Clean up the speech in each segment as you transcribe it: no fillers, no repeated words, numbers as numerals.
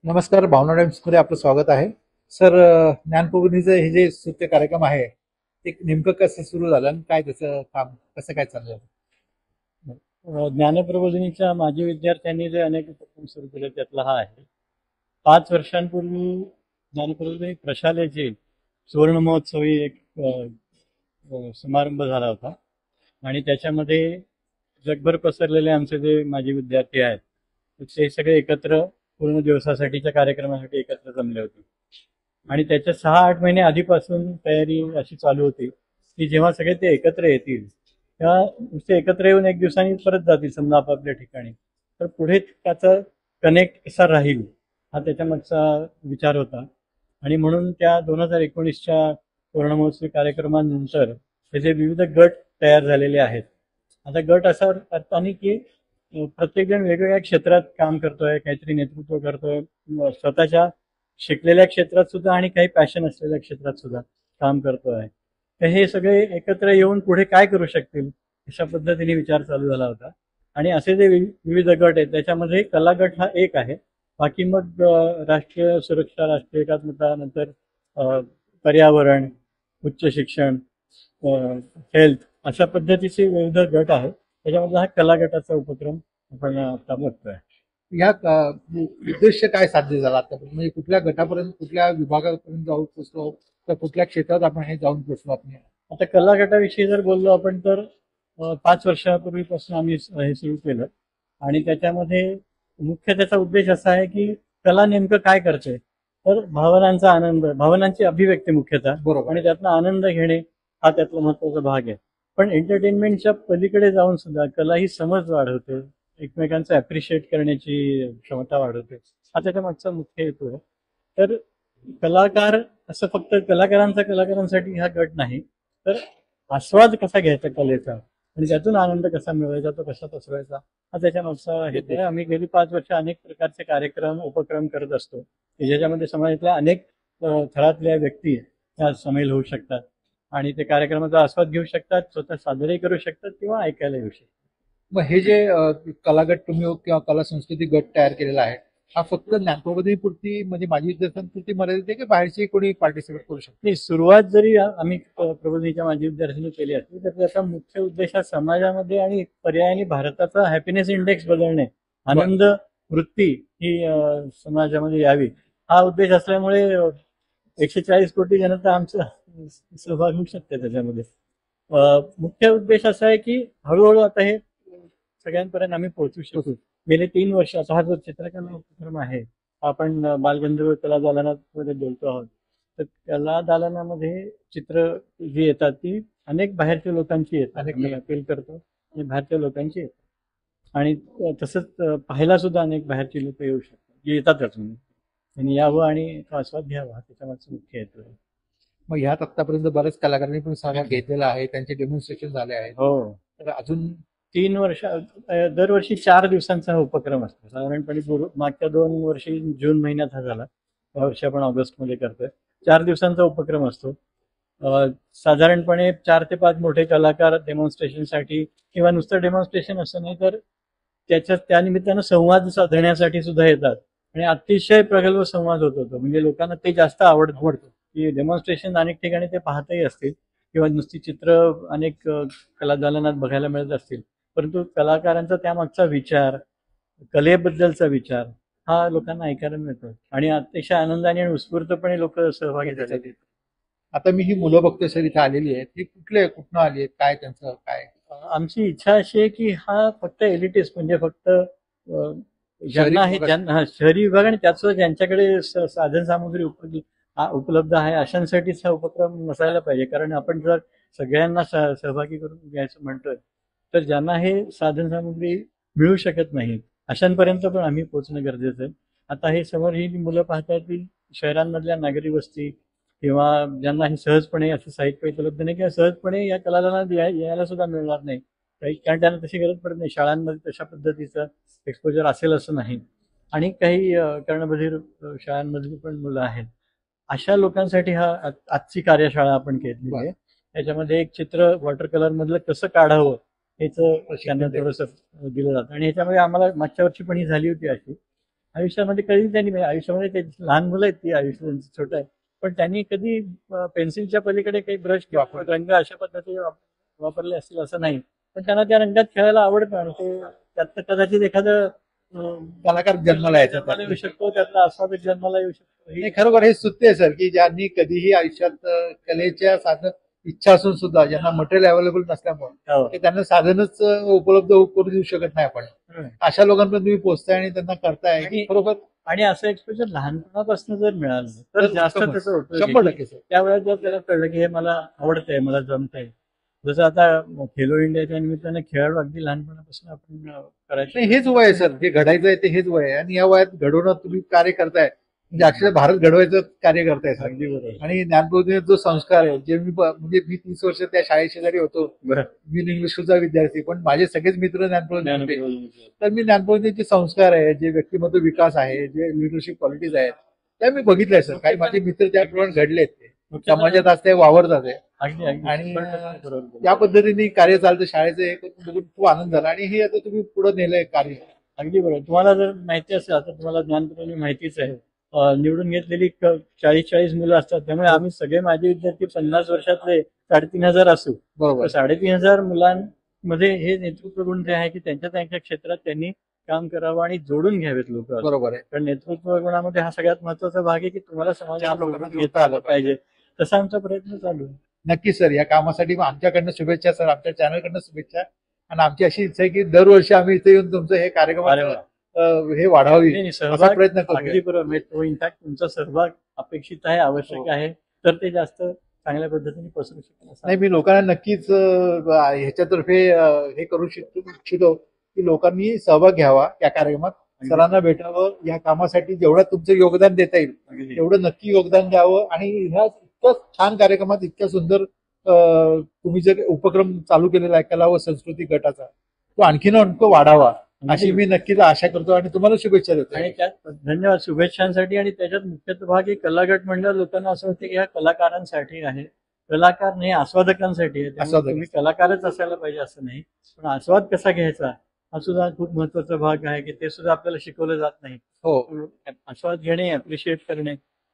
नमस्कार, भावना टाइम्समध्ये आपलं स्वागत आहे. सर, ज्ञानप्रबोधिनीचं हे जे नृत्य कार्यक्रम आहे, ते नेमकं कसं सुरू झालं आणि काय त्याचं काम कसं काय चाललं? ज्ञानप्रबोधिनीच्या माजी विद्यार्थ्यांनी जे अनेक उपक्रम सुरू केले त्यातला हा आहे. 5 वर्षांपूर्वी ज्ञानप्रबोधिनी प्रशालेची सुवर्ण महोत्सवी एक समारंभ झाला होता आणि त्याच्यामध्ये जगभर पसरलेले आमचे जे माजी विद्यार्थी आहेत ते सगळे एकत्र पूर्ण दिवसासाठीच्या कार्यक्रमासाठी एकत्र जमले होते आणि त्याच्या 6-8 महिने आधीपासून तयारी अशी चालू होती की जेव्हा सगळे ते एकत्र येतील तेव्हा नुसते एकत्र येऊन एक दिवसांनी परत जातील समजा आपापल्या ठिकाणी, तर पुढे त्याचा कनेक्ट कसा राहील हा त्याच्या मागचा विचार होता. आणि म्हणून त्या 2019च्या सुवर्णमहोत्सवी कार्यक्रमानंतर त्याचे विविध गट तयार झालेले आहेत. आता गट असा अर्थाने की प्रत्येकजण वेगवेगळ्या क्षेत्रात काम करतोय, काहीतरी नेतृत्व करतोय, स्वतःच्या शिकलेल्या क्षेत्रात सुद्धा आणि काही पॅशन असलेल्या क्षेत्रात सुद्धा काम करतोय. तर हे सगळे एकत्र येऊन पुढे काय करू शकतील अशा पद्धतीने विचार चालू झाला होता. आणि असे जे विविध गट आहेत त्याच्यामध्ये कला गट हा एक आहे. बाकी मग राष्ट्रीय सुरक्षा, राष्ट्रीय एकात्मता, नंतर पर्यावरण, उच्च शिक्षण, हेल्थ अशा पद्धतीचे विविध गट आहेत. त्याच्यामध्ये हा कला गटाचा उपक्रम आपण आता बघतोय. या उद्देश काय साध्य झाला आतापर्यंत, म्हणजे कुठल्या गटापर्यंत, कुठल्या विभागापर्यंत जाऊन पोहोचलो, तर कुठल्या क्षेत्रात आपण हे जाऊन पोहोचलो आपण? आता कला गटाविषयी जर बोललो आपण तर 5 वर्षापूर्वीपासून आम्ही हे सुरू केलं आणि त्याच्यामध्ये मुख्य त्याचा उद्देश असा आहे की कला नेमकं काय करते, तर भावनांचा आनंद, भावनांची अभिव्यक्ती मुख्यतः, बरोबर. आणि त्यातनं आनंद घेणे हा त्यातला महत्वाचा भाग आहे. पण एंटरटेनमेंटच्या पलीकडे जाऊन सुद्धा कला ही समज वाढवते, एकमेकांचं अप्रिशिएट करण्याची क्षमता वाढवते, हा त्याच्या मागचा मुख्य हेतू आहे. तर कलाकार असं फक्त कलाकारांसाठी हा गट नाही, तर आस्वाद कसा घ्यायचा कलेचा आणि त्यातून आनंद कसा मिळवायचा, तो कसा पसरवायचा, हा त्याच्या मागचा हेतू आहे. आम्ही गेली 5 वर्ष अनेक प्रकारचे कार्यक्रम उपक्रम करत असतो ज्याच्यामध्ये समाजातल्या अनेक थरातल्या व्यक्ती त्या सामील होऊ शकतात आणि ते कार्यक्रमाचा आस्वाद घेऊ शकतात, स्वतः सादरही करू शकतात किंवा ऐकायला येऊ शकतात. मग हे जे कलागट तुम्ही किंवा कला संस्कृती गट तयार केलेला आहे, हा फक्त ज्ञानप्रबोधिनीपुरती म्हणजे माझी विद्यार्थ्यांपुरती मर्यादित आहे की बाहेरची कोणी पार्टिसिपेट करू शकतो? नाही, सुरुवात जरी आम्ही प्रबोधिनीच्या माजी विद्यार्थ्यांनी केली असली तर त्याचा मुख्य उद्देश हा समाजामध्ये आणि पर्यायाने भारताचा हॅपीनेस इंडेक्स बदलणे, आनंद वृत्ती ही समाजामध्ये यावी, हा उद्देश असल्यामुळे 140 कोटी जनता आमचा सहभाग होऊ शकते त्याच्यामध्ये. मुख्य उद्देश असा आहे की हळूहळू आता हे सगळ्यांपर्यंत आम्ही पोहोचू शकू. गेले 3 वर्ष आता हा जो चित्रकला उपक्रम आहे, आपण बालगंधर्व कला दालनामध्ये बोलतो आहोत, तर कला दालनामध्ये चित्र जी येतात ती अनेक बाहेरच्या लोकांची येतात, आम्ही अपील करतो आणि बाहेरच्या लोकांची येतात आणि तसंच पाहायला सुद्धा अनेक बाहेरची लोक येऊ शकतात, येतातच. त्यांनी यावं आणि आस्वाद घ्यावा, त्याच्या मागचा मुख्य हेतू आहे. मग ह्यात आतापर्यंत बऱ्याच कलाकारांनी पण सहभाग घेतलेला आहे, त्यांचे डेमॉन्स्ट्रेशन झाले आहेत. हो, तर अजून 3 वर्ष, दरवर्षी 4 दिवसांचा हा उपक्रम असतो. साधारणपणे मागच्या 2 वर्षी जून महिन्यात हा झाला, या वर्षी आपण ऑगस्टमध्ये करतोय. 4 दिवसांचा उपक्रम असतो. साधारणपणे 4 ते 5 मोठे कलाकार डेमॉन्स्ट्रेशनसाठी, किंवा नुसतं डेमॉन्स्ट्रेशन असं नाही तर त्या निमित्तानं संवाद साधण्यासाठी सुद्धा येतात आणि अतिशय प्रगल्भ संवाद होतो. म्हणजे लोकांना ते जास्त आवडतं की डेमॉन्स्ट्रेशन अनेक ठिकाणी ते पाहतही असतील किंवा नुसती चित्र अनेक कला दालनात बघायला मिळत असतील, परंतु कलाकारांचा त्यामागचा विचार, कलेबद्दलचा विचार हा लोकांना ऐकायला मिळतो आणि अतिशय आनंदाने आणि उत्स्फूर्तपणे लोक सहभागी झाले. आता मी ही मुलं बघतोय सर इथे आलेली आहेत, ही कुठनं आली आहेत, काय त्यांचं काय? आमची इच्छा अशी आहे की हा फक्त एलिटिस्ट, म्हणजे फक्त ज्यांना शहरी विभाग आणि त्यात सुद्धा ज्यांच्याकडे साधन सामुग्री उपलब्ध आहे अशांसाठीच हा उपक्रम नसायला पाहिजे. कारण आपण जर सगळ्यांना सहभागी करून घ्यायचं म्हणतोय तर ज्यांना हे साधन सामुग्री मिळू शकत नाही अशांपर्यंत पण आम्ही पोहोचणं गरजेचं आहे. आता हे समोर ही मुलं पाहता येतील शहरांमधल्या नागरी वस्ती किंवा ज्यांना हे सहजपणे असं साहित्य उपलब्ध नाही किंवा सहजपणे या कलादालनात यायला सुद्धा मिळणार नाही, कारण त्यांना तशी गरज पडत नाही. शाळांमध्ये तशा पद्धतीचं एक्सपोजर असेल असं नाही आणि काही कर्णबधीर शाळांमधली पण मुलं आहेत. अशा लोकांसाठी हा आजची कार्यशाळा आपण केलेली आहे. त्याच्यामध्ये एक चित्र वॉटर कलर मधलं कसं काढावं हेच त्यांना थोडंसं दिलं जातं आणि ह्याच्यामध्ये आम्हाला मागच्या वर्षी पण ही झाली होती अशी, आयुष्यामध्ये कधी त्यांनी म्हणजे आयुष्यामध्ये ते लहान मुलं आहेत, ती आयुष्य त्यांचं छोटं आहे, पण त्यांनी कधी पेन्सिलच्या पलीकडे काही ब्रश किंवा रंग अशा पद्धतीने वापरले असतील असं नाही. पण त्यांना त्या रंगात खेळायला आवडतं आणि ते त्यात कदाचित एखादं कलाकार जन्माला यायचा जन्माला येऊ शकतो, त्यातला आस्वादक जन्माला येऊ शकतो. नाही, खरोखर हे स्तुत्य आहे सर, की ज्यांनी कधीही आयुष्यात कलेच्या साधन इच्छा असून सुद्धा ज्यांना मटेरियल अवेलेबल नसल्यामुळे हो. की त्यांना साधनच उपलब्ध करून देऊ शकत नाही आपण. अशा लोकांपर्यंत तुम्ही पोहोचताय आणि त्यांना करताय की खरोखर आणि असं एक्सपोजर लहानपणापासून जर मिळालं तर तर जास्त उत्तमच. त्याचं होतं 100% सर. त्यावेळेस जर त्याला कळलं की हे मला आवडतंय, मला जमतंय. जसं आता खेलो इंडियाच्या निमित्ताने खेळाडू अगदी लहानपणापासून आपण करायचं. नाही, हेच वय आहे सर, जे घडायचं आहे ते हेच वय आहे आणि या वयात घडवणं तुम्ही कार्य करताय म्हणजे अक्षरशः भारत घडवायचं कार्य करताय सर. अगदी बरोबर. आणि ज्ञानप्रबोधिनीचा जो संस्कार आहे, जे म्हणजे मी 30 वर्ष त्या शाळेशेजारी होतो, बरं. मी इंग्लिश स्कूलचा विद्यार्थी, पण माझे सगळेच मित्र ज्ञानप्रबोधिनी होते. ज्ञानप्रबोधिनी. तर मी ज्ञानप्रबोधिनीचे संस्कार आहे, जे व्यक्तिमत्व विकास आहे, जे लिडरशिप क्वालिटीज आहेत, त्या मी बघितलंय सर. काही माझे मित्र त्याप्रमाणे घडलेत, ते समाजात असते वावरतात आहे. अगदी अगदी आणि बरोबर. त्या पद्धतीने कार्य चालतं शाळेचं, हे बघून खूप आनंद झाला आणि हे आता तुम्ही पुढे नेलंय कार्य. अगदी बरोबर. तुम्हाला जर माहिती असेल, आता तुम्हाला ज्ञानप्रबोधिनी माहितीच आहे, निवडून घेतलेली 40 मुलं असतात, त्यामुळे आम्ही सगळे माझे विद्यार्थी 50 वर्षातले 3,500 असू. बरोबर. 3,500 मुलांमध्ये हे नेतृत्व गुण जे आहे की त्यांच्या त्यांच्या क्षेत्रात त्यांनी काम करावं आणि जोडून घ्यावेत लोक. बरोबर आहे. कारण नेतृत्व गुणामध्ये हा सगळ्यात महत्वाचा भाग आहे की तुम्हाला समाजात चार लोकांना लोकांना घेता आलं पाहिजे. तसा आमचा प्रयत्न चालू आहे. नक्की सर, या कामासाठी आमच्याकडनं शुभेच्छा सर, आमच्या चॅनलकडनं शुभेच्छा. आणि आमची अशी इच्छा आहे की दरवर्षी आम्ही इथे येऊन तुमचं हे कार्यक्रम अरे वा. हे वाढावी नाही, असा सहभाग प्रयत्न अगदी करू. बरोबर. म्हणजे तो इनफॅक्ट तुमचा सहभाग अपेक्षित आहे, आवश्यक हो. आहे, तर ते जास्त चांगल्या पद्धतीने पसरू शकेल असं. नाही, मी लोकांना नक्कीच ह्याच्यातर्फे हे करू इच्छितो की लोकांनी सहभाग घ्यावा या कार्यक्रमात, सरांना भेटावं, या कामासाठी जेवढं तुमचं योगदान देता येईल अगदी. तेवढं नक्की योगदान द्यावं. आणि ह्या इतक्या छान कार्यक्रमात इतक्या सुंदर तुम्ही जे उपक्रम चालू केलेला आहे कला व संस्कृती गटाचा, तो आणखीन वाढावा अशी मी नक्कीच आशा करतो आणि तुम्हाला शुभेच्छा देतो. आणि त्यात धन्यवाद शुभेच्छांसाठी. आणि त्याच्यात मुख्यत्व भाग एक कलागट म्हणलं, लोकांना असं वाटतं की ह्या कलाकारांसाठी आहे, कलाकार नाही आस्वादकांसाठी आहे. त्यामुळे आस्वादक. तुम्ही कलाकारच असायला पाहिजे असं नाही, पण आस्वाद कसा घ्यायचा हा सुद्धा खूप महत्वाचा भाग आहे की ते सुद्धा आपल्याला शिकवलं जात नाही. हो, आस्वाद घेणे, अप्रिशिएट करणे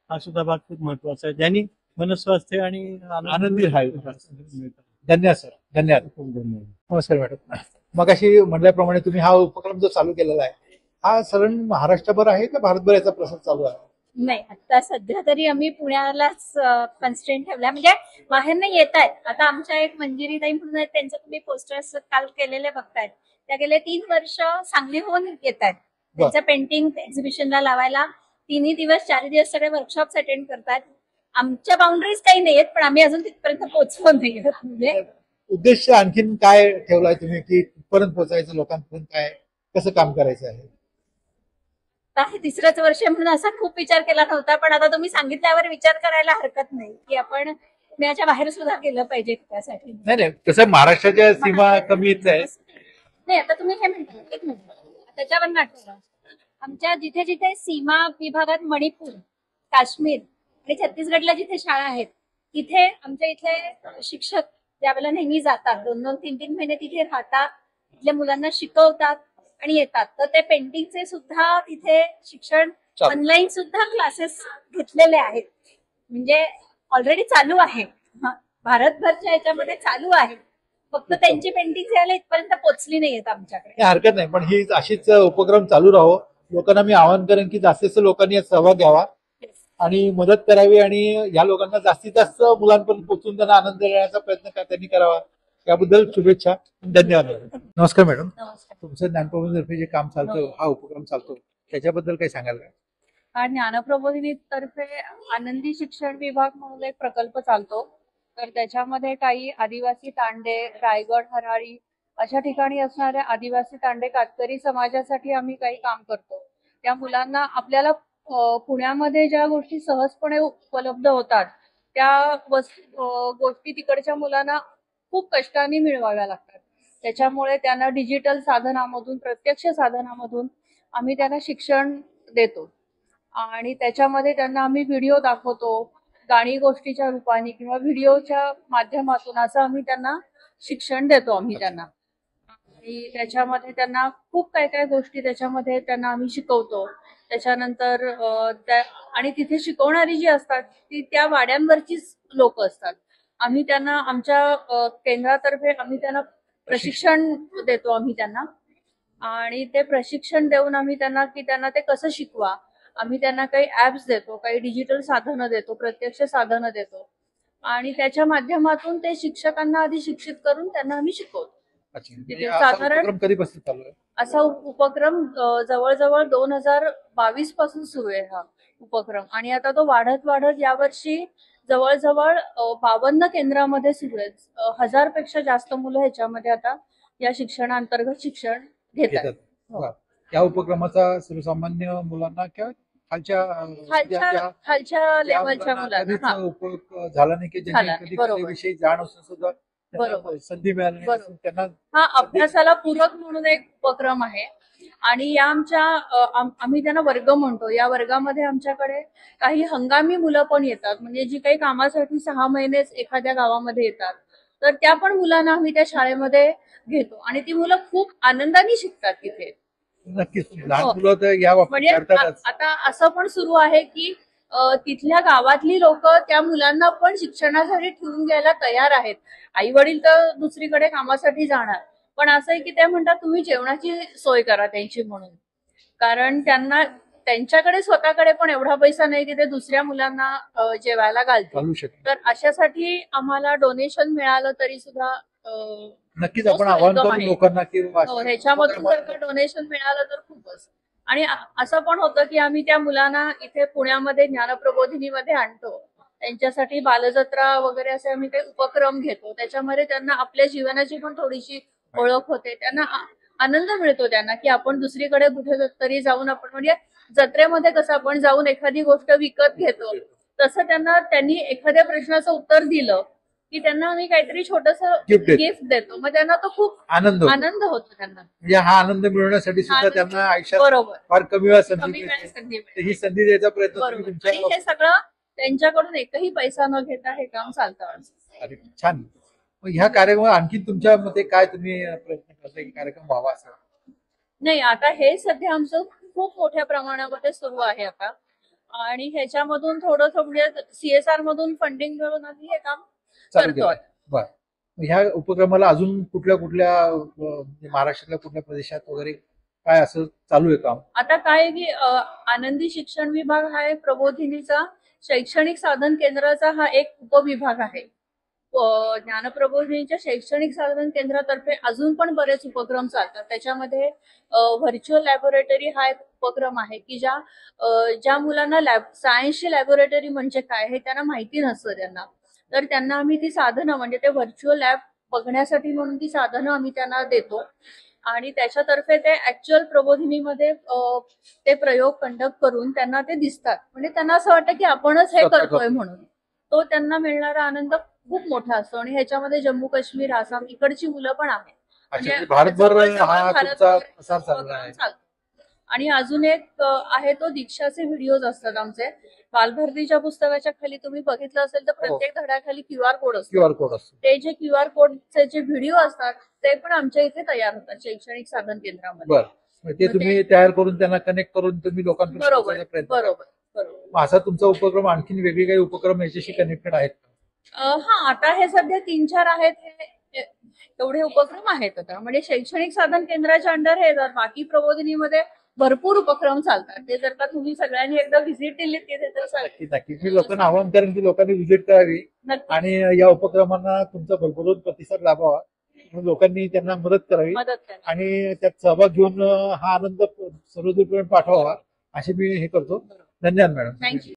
हा सुद्धा भाग खूप महत्वाचा आहे, ज्यांनी मनस्वास्थ्य आणि आनंदी राहावे. मिळतात. धन्यवाद सर, धन्यवाद. खूप धन्यवाद. नमस्कार मॅडम. मग अशी म्हटल्याप्रमाणे तुम्ही हा उपक्रम जो चालू केलेला आहे, हा सरण महाराष्ट्रभर आहे का भारतभर याचा प्रसार चालू आहे? नाही, आता सध्या तरी आम्ही पुण्यालाच कन्स्ट्रेंट ठेवला, म्हणजे बाहेरनं येत आहेत. आता आमच्या एक मंजिरीताई म्हणून आहेत, त्यांचं तुम्ही पोस्टर्स काल केलेले बघतायत. त्या गेले 3 वर्ष सांगलीहून येत आहेत त्यांच्या पेंटिंग एक्झिबिशनला लावायला. 3 दिवस 4 दिवस सगळे वर्कशॉप्स अटेंड करतात. आमच्या बाउंड्रीज काही नाहीयेत, पण आम्ही अजून तिथपर्यंत पोहोचलो नाही. म्हणजे उद्देश आणखीन काय ठेवलाय तुम्ही की कुठपर्यंत पोहोचायचं, लोकांपर्यंत काय कसं काम करायचं आहे? आता हे 3रंच वर्ष आहे म्हणून असा खूप विचार केला नव्हता, पण आता तुम्ही सांगितल्यावर विचार करायला हरकत नाही की आपण पुण्याच्या बाहेर सुद्धा केलं पाहिजे त्यासाठी. नाही, कसं महाराष्ट्राच्या सीमा कमी येत नाही. नाही, आता तुम्ही हे म्हणता, एक मिनिट त्याच्यावर नाटक. आमच्या जिथे जिथे सीमा विभागात मणिपूर, काश्मीर आणि छत्तीसगडला जिथे शाळा आहेत, तिथे आमच्या इथले शिक्षक ज्यावेळेला नेहमी जातात, 2-2, 3-3 महिने तिथे राहतात, तिथल्या मुलांना शिकवतात आणि येतात. तर ते पेंटिंगचे सुद्धा तिथे शिक्षण ऑनलाईन सुद्धा क्लासेस घेतलेले आहेत, म्हणजे ऑलरेडी चालू आहे. भारतभरच्या याच्यामध्ये चालू आहे, फक्त त्यांची पेंटिंग यायला इथपर्यंत पोहोचली नाहीयेत आमच्याकडे. काही हरकत नाही, पण ही अशीच उपक्रम चालू राहो. लोकांना मी आवाहन करेन की जास्तीत जास्त लोकांनी यात सहभाग घ्यावा आणि मदत करावी आणि या लोकांना जास्तीत जास्त मुलांपर्यंत पोहोचून त्यांना आनंद देण्याचा प्रयत्न त्यांनी करावा. याबद्दल शुभेच्छा, धन्यवाद. नमस्कार मॅडम. नमस्कार. तुमचं ज्ञानप्रबोधिनीतर्फे जे काम चालतं, हा उपक्रम चालतो, त्याच्याबद्दल काही सांगाल का? हा ज्ञानप्रबोधिनी तर्फे आनंदी शिक्षण विभाग म्हणून एक प्रकल्प चालतो. तर त्याच्यामध्ये काही आदिवासी तांडे, रायगड, हराळी अशा ठिकाणी असणाऱ्या आदिवासी तांडे कातकरी समाजासाठी आम्ही काही काम करतो. त्या मुलांना आपल्याला पुण्यामध्ये ज्या गोष्टी सहजपणे उपलब्ध होतात त्या गोष्टी तिकडच्या मुलांना खूप कष्टाने मिळवाव्या लागतात. त्याच्यामुळे त्यांना डिजिटल साधनामधून, प्रत्यक्ष साधनामधून आम्ही त्यांना शिक्षण देतो आणि त्याच्यामध्ये त्यांना आम्ही व्हिडिओ दाखवतो, गाणी गोष्टीच्या रूपाने किंवा व्हिडिओच्या माध्यमातून असं आम्ही त्यांना शिक्षण देतो आम्ही त्यांना. आणि त्याच्यामध्ये त्यांना खूप काय काय गोष्टी त्याच्यामध्ये त्यांना आम्ही शिकवतो. त्याच्यानंतर आणि तिथे शिकवणारी जी असतात ती त्या वाड्यांवरचीच लोक असतात. आम्ही त्यांना आमच्या केंद्रातर्फे आम्ही त्यांना प्रशिक्षण देतो आम्ही त्यांना, आणि ते प्रशिक्षण देऊन आम्ही त्यांना की त्यांना ते कसं शिकवा. आम्ही त्यांना काही ऍप्स देतो, काही डिजिटल साधनं देतो, प्रत्यक्ष साधनं देतो, आणि त्याच्या माध्यमातून ते शिक्षकांना आधी शिक्षित करून त्यांना आम्ही शिकवतो. अच्छा, तिथे म्हणजे असा साधारण उपक्रम कधीपासून चालू आहे? असा उपक्रम जवळजवळ 2022 पासून सुरू आहे हा उपक्रम, आणि आता तो वाढत वाढत यावर्षी जवळजवळ 52 केंद्रामध्ये सुरू आहे. 1000 पेक्षा जास्त मुलं ह्याच्यामध्ये आता या शिक्षणाअंतर्गत शिक्षण घेतात. घेतात. वा. या उपक्रमाचा सर्वसामान्य मुलांना किंवा खालच्या लेवलच्या मुलांना हा, उपयोग झाला नाही की ज्यांनी झाला, कधी बरोबर. कलेविषयी जाण असून सुद्धा त्यांना बरोबर. संधी मिळाली नाही, बरोबर. त्यांना हा अभ्यासाला पूरक म्हणून एक उपक्रम आहे. आणि या आमच्या आम्ही त्यांना वर्ग म्हणतो. या वर्गामध्ये आमच्याकडे काही हंगामी मुलं पण येतात, म्हणजे जी काही कामासाठी 6 महिनेच एखाद्या गावामध्ये येतात, तर त्या पण मुलांना आम्ही त्या शाळेमध्ये घेतो, आणि ती मुलं खूप आनंदाने शिकतात तिथे. नक्कीच लहान हो. मुलं तर या बाबतीत म्हणजे करतातच. आता असं पण सुरू आहे की तिथल्या गावातली लोक त्या मुलांना पण शिक्षणासाठी ठेवून घ्यायला तयार आहेत. आई वडील तर दुसरीकडे कामासाठी जाणार, पण असं आहे की ते म्हणतात तुम्ही जेवणाची सोय करा त्यांची म्हणून, कारण त्यांना त्यांच्याकडे स्वतःकडे पण एवढा पैसा नाही की ते दुसऱ्या मुलांना जेवायला घालतील. चालू शकते. तर अशासाठी आम्हाला डोनेशन मिळालं तरी सुद्धा नक्कीच आपण आवाहन करू आहे. लोकांना की ह्याच्यामधून जर का डोनेशन मिळालं तर खूपच. आणि असं पण होतं की आम्ही त्या मुलांना इथे पुण्यामध्ये ज्ञानप्रबोधिनीमध्ये आणतो, त्यांच्यासाठी बालजत्रा वगैरे असे आम्ही काही उपक्रम घेतो. त्याच्यामध्ये त्यांना आपल्या जीवनाची पण थोडीशी ओळख होते, त्यांना आनंद मिळतो त्यांना की आपण दुसरीकडे कुठे तरी जाऊन आपण, म्हणजे जत्रेमध्ये कसं आपण जाऊन एखादी गोष्ट विकत घेतो, तसं त्यांनी एखाद्या प्रश्नाचं उत्तर दिलं की त्यांना आम्ही काहीतरी छोटस गिफ्ट देतो, मग त्यांना तो खूप आनंद होतो त्यांना. म्हणजे हा आनंद मिळवण्यासाठी सुद्धा त्यांना आयुष्यात बरोबर फार कमी वेळा संधी कमी वेळात मिळते. संधी तर मिळते. ही संधी द्यायचा प्रयत्न तुम्ही बरोबर. तुमच्या आणि हे सगळं त्यांच्याकडून एकही पैसा न घेता हे काम चालतं. अरे, छान. मग ह्या कार्यक्रमात आणखी तुमच्या मते काय तुम्ही प्रयत्न करता की कार्यक्रम व्हावा असं? नाही, आता हे सध्या आमचं खूप मोठ्या प्रमाणामध्ये सुरू आहे आता, आणि ह्याच्यामधून थोडंसं म्हणजे CSR मधून फंडिंग मिळून आम्ही हे काम चालू करतो. केलं. बरं. मग ह्या उपक्रमाला अजून कुठल्या म्हणजे महाराष्ट्रातल्या कुठल्या प्रदेशात वगैरे काय असं चालू आहे काम? आता काय आहे की आनंदी शिक्षण विभाग हा एक प्रबोधिनीचा शैक्षणिक साधन केंद्राचा हा एक उपविभाग आहे. ज्ञानप्रबोधिनीच्या शैक्षणिक साधन केंद्रातर्फे अजून पण बरेच उपक्रम चालतात. त्याच्यामध्ये व्हर्च्युअल लॅबोरेटरी हा एक उपक्रम आहे की ज्या मुलांना सायन्सची लॅबोरेटरी म्हणजे काय हे त्यांना माहिती नसतं त्यांना, तर त्यांना आम्ही ती साधनं म्हणजे ते व्हर्च्युअल लॅब बघण्यासाठी म्हणून ती साधनं आम्ही त्यांना देतो, आणि त्याच्यातर्फे ते ऍक्च्युअल प्रबोधिनीमध्ये ते प्रयोग कंडक्ट करून त्यांना ते दिसतात, म्हणजे त्यांना असं वाटतं की आपणच हे करतोय म्हणून. तो त्यांना मिळणारा आनंद खूप मोठा असतो, आणि ह्याच्यामध्ये जम्मू काश्मीर, आसाम इकडची मुलं पण आहेत. म्हणजे भारतभर हा भारतभर तुमचा प्रसार चालला आहे. चालतो. आणि अजून एक आहे तो दीक्षाचे व्हिडिओज असतात आमचे. बालभारतीच्या पुस्तकाच्या खाली तुम्ही बघितलं असेल तर प्रत्येक धड्याखाली QR कोड असतो. QR कोड असतो. ते जे QR कोडचे जे व्हिडिओ असतात ते पण आमच्या इथे तयार होतात शैक्षणिक साधन केंद्रामध्ये. बरं. ते तुम्ही तयार करून त्यांना कनेक्ट करून तुम्ही लोकांपर्यंत बरोबर पोहोचवायचा प्रयत्न करता. बरोबर बरोबर. मग असा तुमचा उपक्रम आणखीन वेगळे काही उपक्रम याच्याशी कनेक्टेड आहेत का? हा, आता हे सध्या 3-4 आहेत, हे एवढे उपक्रम आहेत आता, म्हणजे शैक्षणिक साधन केंद्राच्या अंडर हे येतात. बाकी प्रबोधिनीमध्ये भरपूर उपक्रम चालतात. ते जर का तुम्ही सगळ्यांनी एकदा व्हिजिट दिली तिथे तर नक्की नक्की मी लोकांना आवाहन करेन की लोकांनी व्हिजिट करावी नक्की आणि या उपक्रमांना तुमचा भरभरून प्रतिसाद लाभावा, म्हणून लोकांनी त्यांना मदत करावी मदत करा. आणि त्यात सहभाग घेऊन हा आनंद सर्वदूरपर्यंत पाठवावा असे मी हे करतो. धन्यवाद मॅडम. थँक्यू.